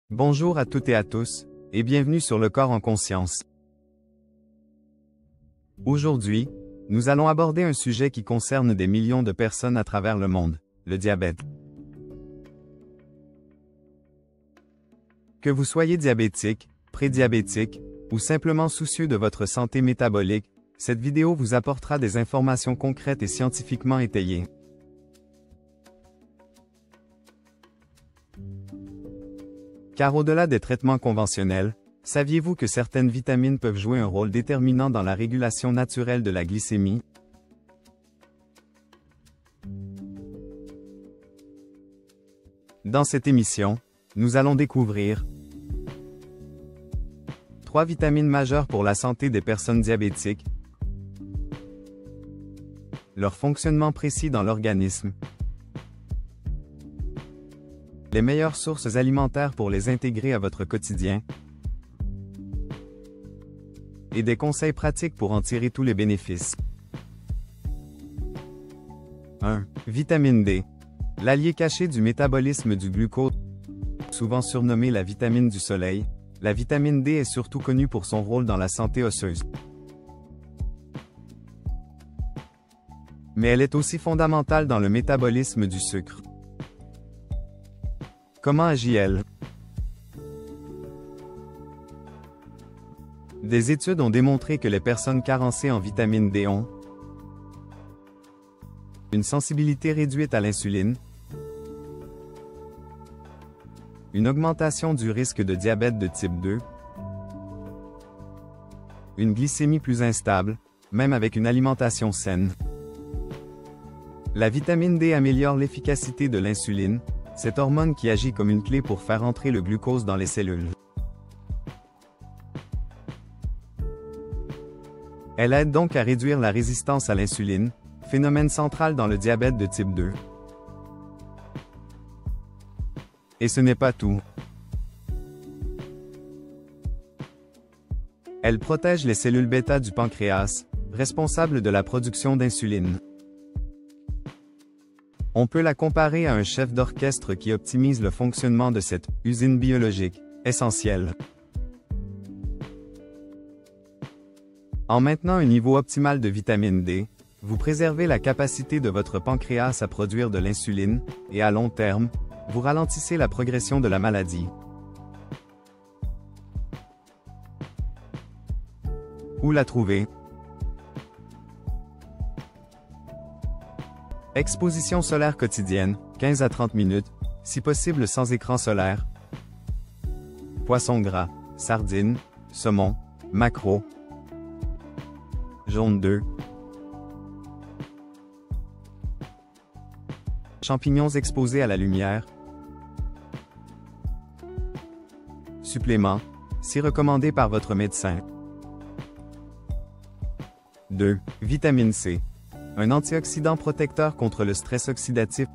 Bonjour à toutes et à tous, et bienvenue sur Le Corps en Conscience. Aujourd'hui, nous allons aborder un sujet qui concerne des millions de personnes à travers le monde, le diabète. Que vous soyez diabétique, prédiabétique, ou simplement soucieux de votre santé métabolique, cette vidéo vous apportera des informations concrètes et scientifiquement étayées. Car au-delà des traitements conventionnels, saviez-vous que certaines vitamines peuvent jouer un rôle déterminant dans la régulation naturelle de la glycémie? Dans cette émission, nous allons découvrir 3 vitamines majeures pour la santé des personnes diabétiques, leur fonctionnement précis dans l'organisme, les meilleures sources alimentaires pour les intégrer à votre quotidien, et des conseils pratiques pour en tirer tous les bénéfices. 1. Vitamine D. L'allié caché du métabolisme du glucose, souvent surnommée la vitamine du soleil, la vitamine D est surtout connue pour son rôle dans la santé osseuse. Mais elle est aussi fondamentale dans le métabolisme du sucre. Comment agit-elle? Des études ont démontré que les personnes carencées en vitamine D ont une sensibilité réduite à l'insuline, une augmentation du risque de diabète de type 2, une glycémie plus instable, même avec une alimentation saine. La vitamine D améliore l'efficacité de l'insuline, cette hormone qui agit comme une clé pour faire entrer le glucose dans les cellules. Elle aide donc à réduire la résistance à l'insuline, phénomène central dans le diabète de type 2. Et ce n'est pas tout. Elle protège les cellules bêta du pancréas, responsables de la production d'insuline. On peut la comparer à un chef d'orchestre qui optimise le fonctionnement de cette usine biologique, essentielle. En maintenant un niveau optimal de vitamine D, vous préservez la capacité de votre pancréas à produire de l'insuline, et à long terme, vous ralentissez la progression de la maladie. Où la trouver? Exposition solaire quotidienne, 15 à 30 minutes, si possible sans écran solaire. Poisson gras, sardines, saumon, maquereau. Jaune 2. Champignons exposés à la lumière. Supplément, si recommandé par votre médecin. 2. Vitamine C. Un antioxydant protecteur contre le stress oxydatif.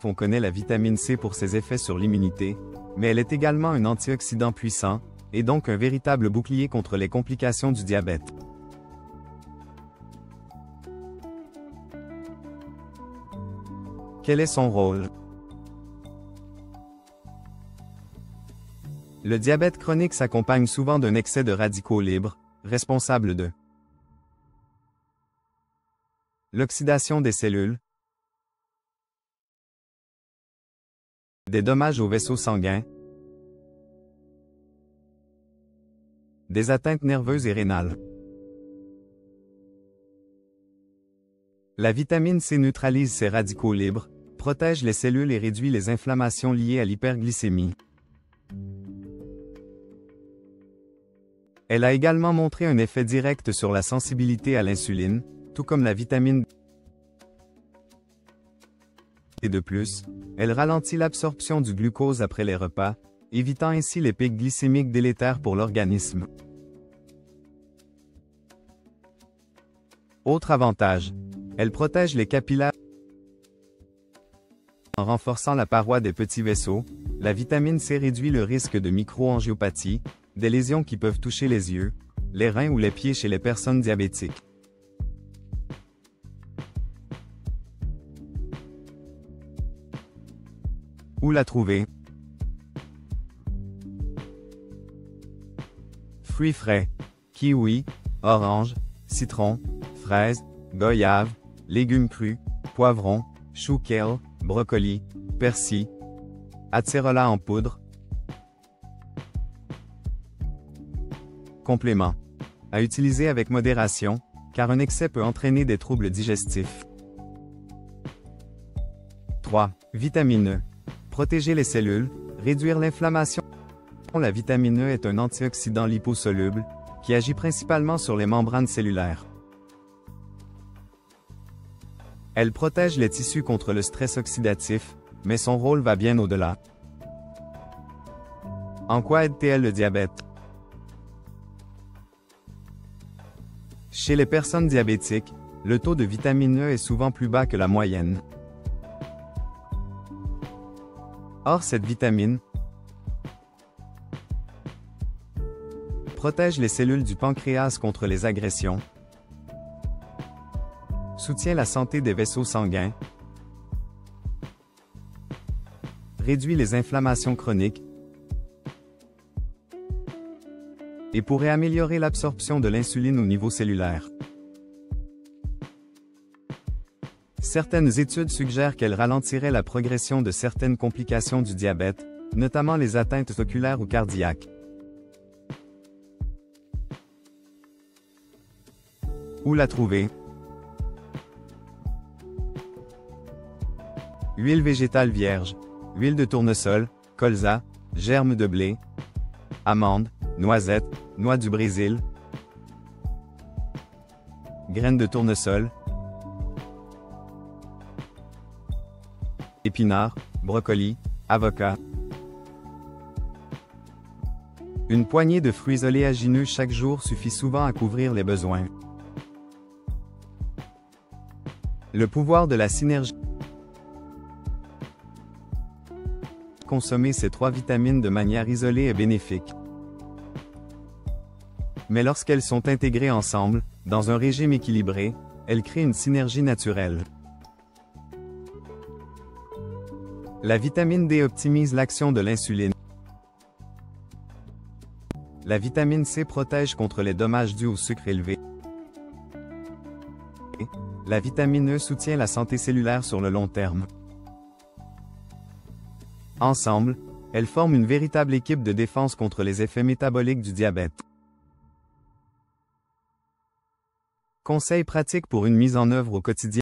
On connaît la vitamine C pour ses effets sur l'immunité, mais elle est également un antioxydant puissant, et donc un véritable bouclier contre les complications du diabète. Quel est son rôle? Le diabète chronique s'accompagne souvent d'un excès de radicaux libres, responsable de l'oxydation des cellules, des dommages aux vaisseaux sanguins, des atteintes nerveuses et rénales. La vitamine C neutralise ces radicaux libres, protège les cellules et réduit les inflammations liées à l'hyperglycémie. Elle a également montré un effet direct sur la sensibilité à l'insuline, tout comme la vitamine D. Et de plus, elle ralentit l'absorption du glucose après les repas, évitant ainsi les pics glycémiques délétères pour l'organisme. Autre avantage, elle protège les capillaires. En renforçant la paroi des petits vaisseaux, la vitamine C réduit le risque de microangiopathie, des lésions qui peuvent toucher les yeux, les reins ou les pieds chez les personnes diabétiques. Où la trouver? Fruits frais. Kiwi, orange, citron, fraise, goyave, légumes crus, poivrons, chou kale, brocoli, persil, acerola en poudre. Complément. À utiliser avec modération, car un excès peut entraîner des troubles digestifs. 3. Vitamine E. Protéger les cellules, réduire l'inflammation. La vitamine E est un antioxydant liposoluble, qui agit principalement sur les membranes cellulaires. Elle protège les tissus contre le stress oxydatif, mais son rôle va bien au-delà. En quoi aide-t-elle le diabète? Chez les personnes diabétiques, le taux de vitamine E est souvent plus bas que la moyenne. Or, cette vitamine protège les cellules du pancréas contre les agressions, soutient la santé des vaisseaux sanguins, réduit les inflammations chroniques et pourrait améliorer l'absorption de l'insuline au niveau cellulaire. Certaines études suggèrent qu'elle ralentirait la progression de certaines complications du diabète, notamment les atteintes oculaires ou cardiaques. Où la trouver? Huile végétale vierge, huile de tournesol, colza, germes de blé, amandes, noisettes, noix du Brésil, graines de tournesol, épinards, brocoli, avocat. Une poignée de fruits oléagineux chaque jour suffit souvent à couvrir les besoins. Le pouvoir de la synergie. Consommer ces 3 vitamines de manière isolée est bénéfique. Mais lorsqu'elles sont intégrées ensemble, dans un régime équilibré, elles créent une synergie naturelle. La vitamine D optimise l'action de l'insuline. La vitamine C protège contre les dommages dus au sucre élevé. La vitamine E soutient la santé cellulaire sur le long terme. Ensemble, elles forment une véritable équipe de défense contre les effets métaboliques du diabète. Conseils pratiques pour une mise en œuvre au quotidien.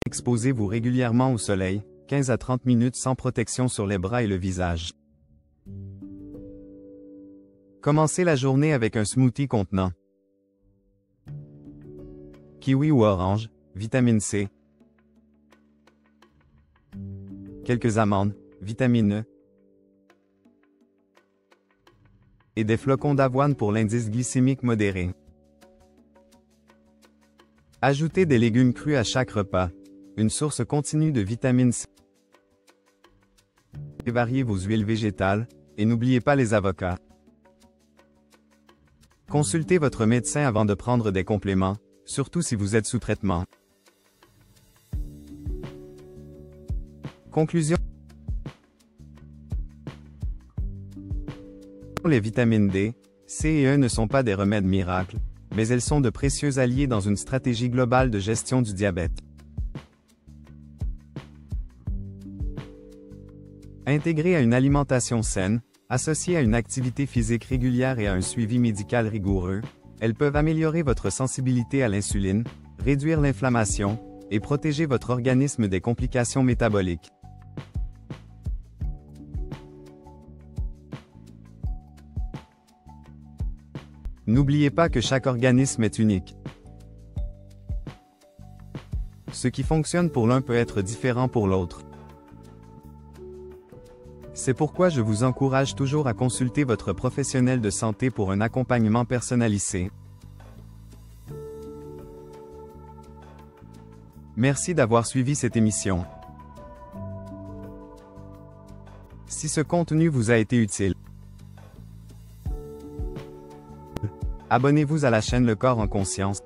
Exposez-vous régulièrement au soleil, 15 à 30 minutes sans protection sur les bras et le visage. Commencez la journée avec un smoothie contenant kiwi ou orange, vitamine C, quelques amandes, vitamine E, et des flocons d'avoine pour l'indice glycémique modéré. Ajoutez des légumes crus à chaque repas, une source continue de vitamine C. Variez vos huiles végétales, et n'oubliez pas les avocats. Consultez votre médecin avant de prendre des compléments, surtout si vous êtes sous traitement. Conclusion. Les vitamines D, C et E ne sont pas des remèdes miracles, mais elles sont de précieux alliés dans une stratégie globale de gestion du diabète. Intégrées à une alimentation saine, associées à une activité physique régulière et à un suivi médical rigoureux, elles peuvent améliorer votre sensibilité à l'insuline, réduire l'inflammation, et protéger votre organisme des complications métaboliques. N'oubliez pas que chaque organisme est unique. Ce qui fonctionne pour l'un peut être différent pour l'autre. C'est pourquoi je vous encourage toujours à consulter votre professionnel de santé pour un accompagnement personnalisé. Merci d'avoir suivi cette émission. Si ce contenu vous a été utile, abonnez-vous à la chaîne Le Corps en Conscience.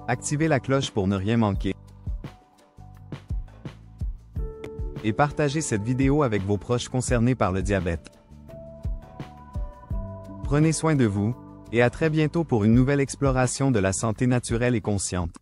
Activez la cloche pour ne rien manquer. et partagez cette vidéo avec vos proches concernés par le diabète. Prenez soin de vous, et à très bientôt pour une nouvelle exploration de la santé naturelle et consciente.